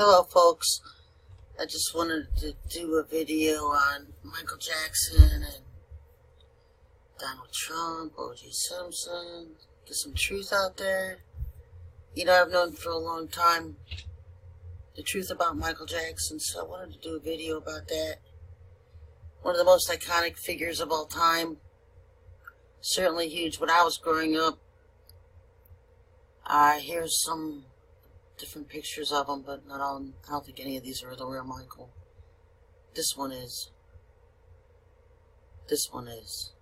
Hello folks, I just wanted to do a video on Michael Jackson and Donald Trump, O.J. Simpson, get some truth out there. You know, I've known for a long time the truth about Michael Jackson, so I wanted to do a video about that. One of the most iconic figures of all time, certainly huge when I was growing up. Here's some different pictures of him, but not all. I don't think any of these are the real Michael. This one is. This one is.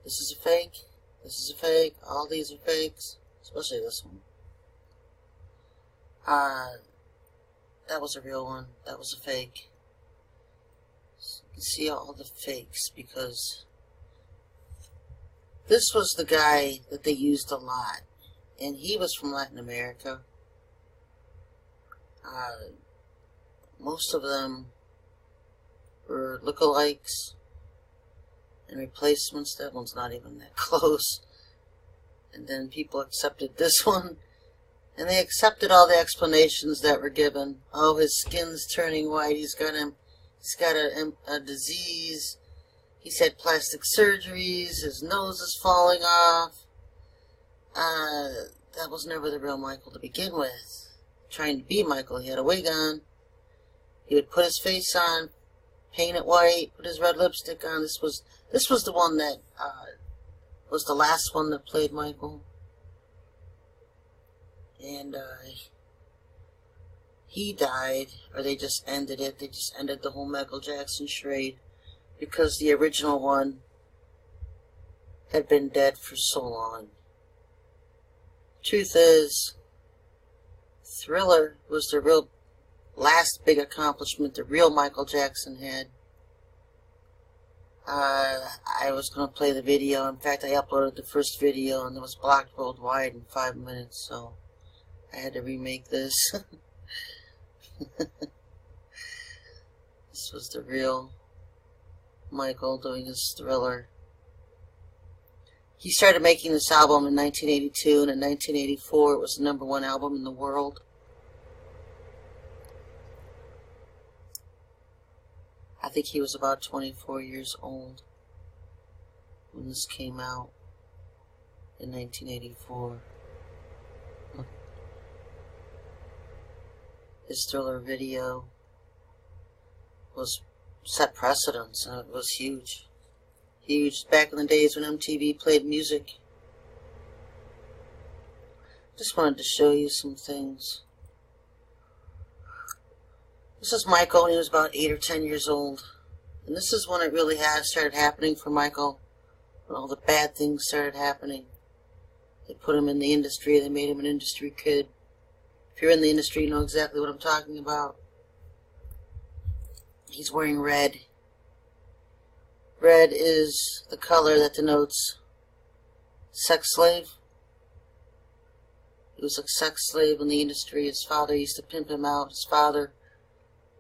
This is a fake. This is a fake. All these are fakes, especially this one. That was a real one. That was a fake. So you can see all the fakes because this was the guy that they used a lot, and he was from Latin America. Most of them were lookalikes and replacements. That one's not even that close. And then people accepted this one, and they accepted all the explanations that were given. Oh, his skin's turning white. He's got a disease. He's had plastic surgeries. His nose is falling off. That was never the real Michael to begin with. Trying to be Michael, he had a wig on. He would put his face on, paint it white, put his red lipstick on. This was the one that was the last one that played Michael, and he died, or they just ended it. They just ended the whole Michael Jackson charade because the original one had been dead for so long. Truth is, Thriller was the real last big accomplishment the real Michael Jackson had. I was going to play the video. In fact, I uploaded the first video and it was blocked worldwide in 5 minutes, so I had to remake this. This was the real Michael doing his Thriller. He started making this album in 1982, and in 1984 it was the #1 album in the world. I think he was about 24 years old when this came out in 1984. His Thriller video was set precedents, and it was huge. Huge back in the days when MTV played music. Just wanted to show you some things. This is Michael when he was about 8 or 10 years old. And this is when it really started happening for Michael. When all the bad things started happening. They put him in the industry. They made him an industry kid. If you're in the industry, you know exactly what I'm talking about. He's wearing red. Red is the color that denotes sex slave. He was a sex slave in the industry. His father used to pimp him out. His father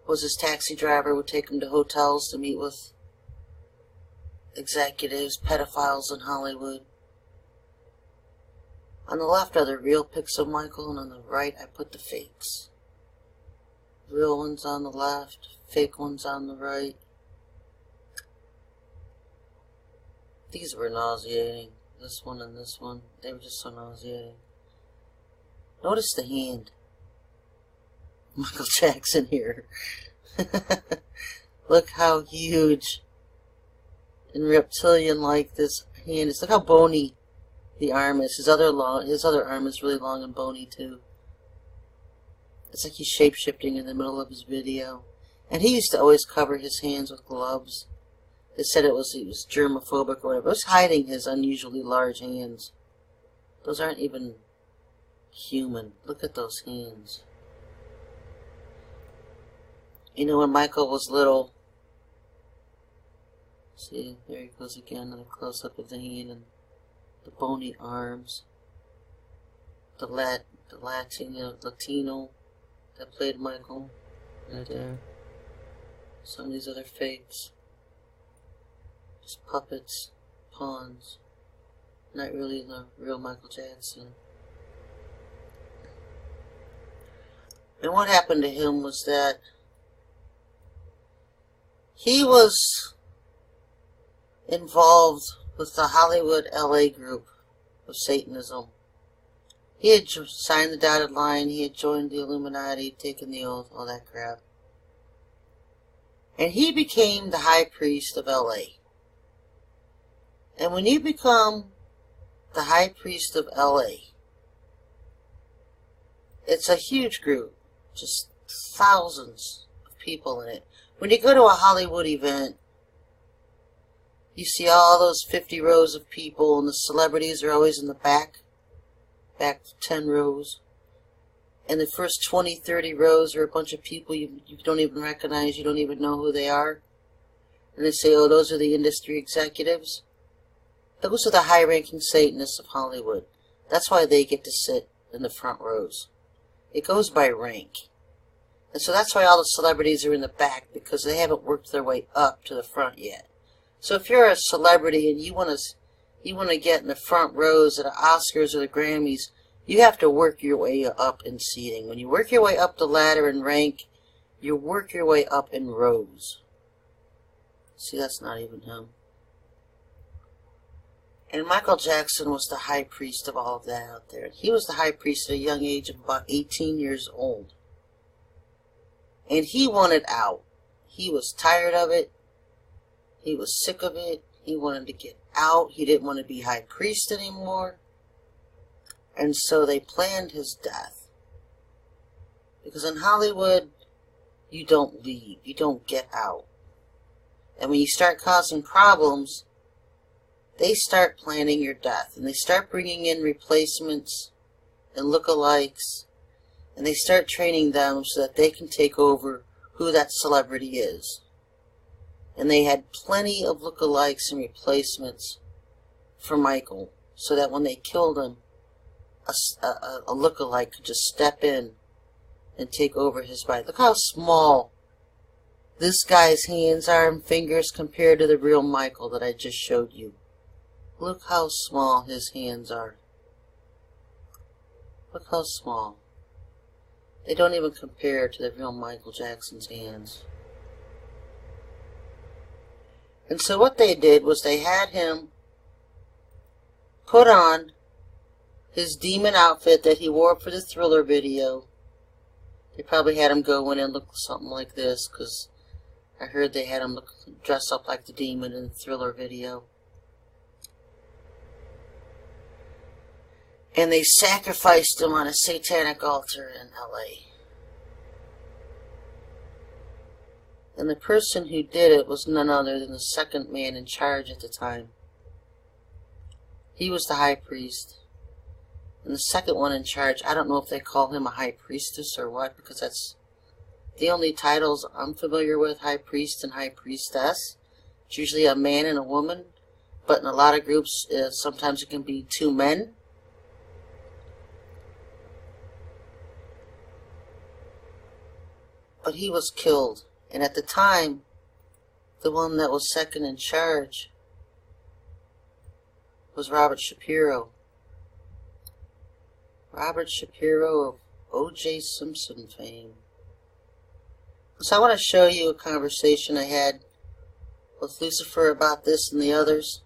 was his taxi driver, would take him to hotels to meet with executives, pedophiles in Hollywood. On the left are the real pics of Michael, and on the right I put the fakes. Real ones on the left, fake ones on the right. These were nauseating. This one and this one. They were just so nauseating. Notice the hand. Michael Jackson here. Look how huge and reptilian-like this hand is. Look how bony the arm is. His other arm is really long and bony too. It's like he's shape-shifting in the middle of his video. And he used to always cover his hands with gloves. They said he was germophobic or whatever. It was hiding his unusually large hands. Those aren't even human. Look at those hands. You know, when Michael was little, see, there he goes again, another close-up of the hand and the bony arms. The Latino that played Michael, right there. Some of these other fakes. Just puppets, pawns. Not really the real Michael Jackson. And what happened to him was that he was involved with the Hollywood LA group of Satanism. He had signed the dotted line, he had joined the Illuminati, taken the oath, all that crap. And he became the high priest of LA. And when you become the high priest of LA, it's a huge group, just thousands of people in it. When you go to a Hollywood event, you see all those 50 rows of people, and the celebrities are always in the back 10 rows. And the first 20, 30 rows are a bunch of people you don't even recognize, you don't even know who they are. And they say, oh, those are the industry executives. Those are the high-ranking Satanists of Hollywood. That's why they get to sit in the front rows. It goes by rank. And so that's why all the celebrities are in the back, because they haven't worked their way up to the front yet. So if you're a celebrity and you want to get in the front rows at the Oscars or the Grammys, you have to work your way up in seating. When you work your way up the ladder in rank, you work your way up in rows. See, that's not even him. And Michael Jackson was the high priest of all of that out there. He was the high priest at a young age of about 18 years old. And he wanted out. He was tired of it. He was sick of it. He wanted to get out. He didn't want to be high priest anymore. And so they planned his death. Because in Hollywood, you don't leave. You don't get out. And when you start causing problems, they start planning your death. And they start bringing in replacements and lookalikes. And they start training them so that they can take over who that celebrity is. And they had plenty of lookalikes and replacements for Michael, so that when they killed him, a lookalike could just step in and take over his body. Look how small this guy's hands are and fingers compared to the real Michael that I just showed you. Look how small his hands are. Look how small. They don't even compare to the real Michael Jackson's hands. And so what they did was they had him put on his demon outfit that he wore for the Thriller video. They probably had him go in and look something like this, because I heard they had him dress up like the demon in the Thriller video. And they sacrificed him on a satanic altar in LA. And the person who did it was none other than the second man in charge at the time. He was the high priest. And the second one in charge, I don't know if they call him a high priestess or what, because that's the only titles I'm familiar with, high priest and high priestess. It's usually a man and a woman, but in a lot of groups, sometimes it can be two men. But he was killed. And at the time, the one that was second in charge was Robert Shapiro. Robert Shapiro of O.J. Simpson fame. So I want to show you a conversation I had with Lucifer about this and the others.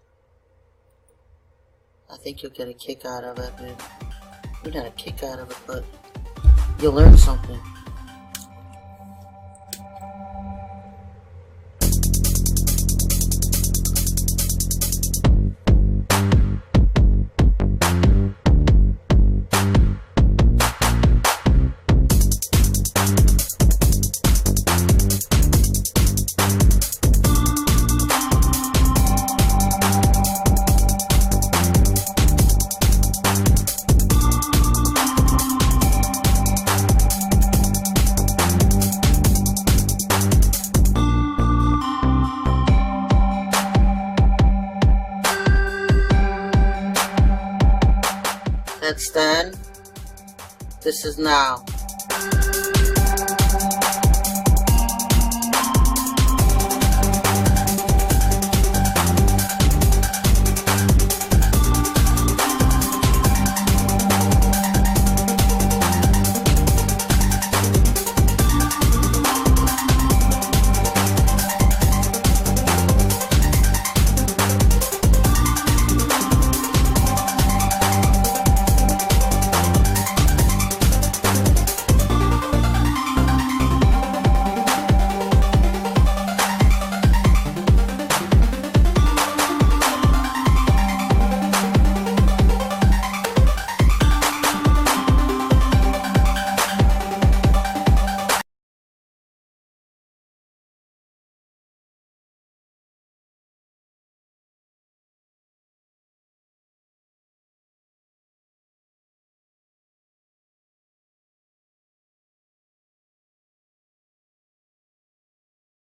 I think you'll get a kick out of it. Maybe not a kick out of it, but you'll learn something. That's done. This is now.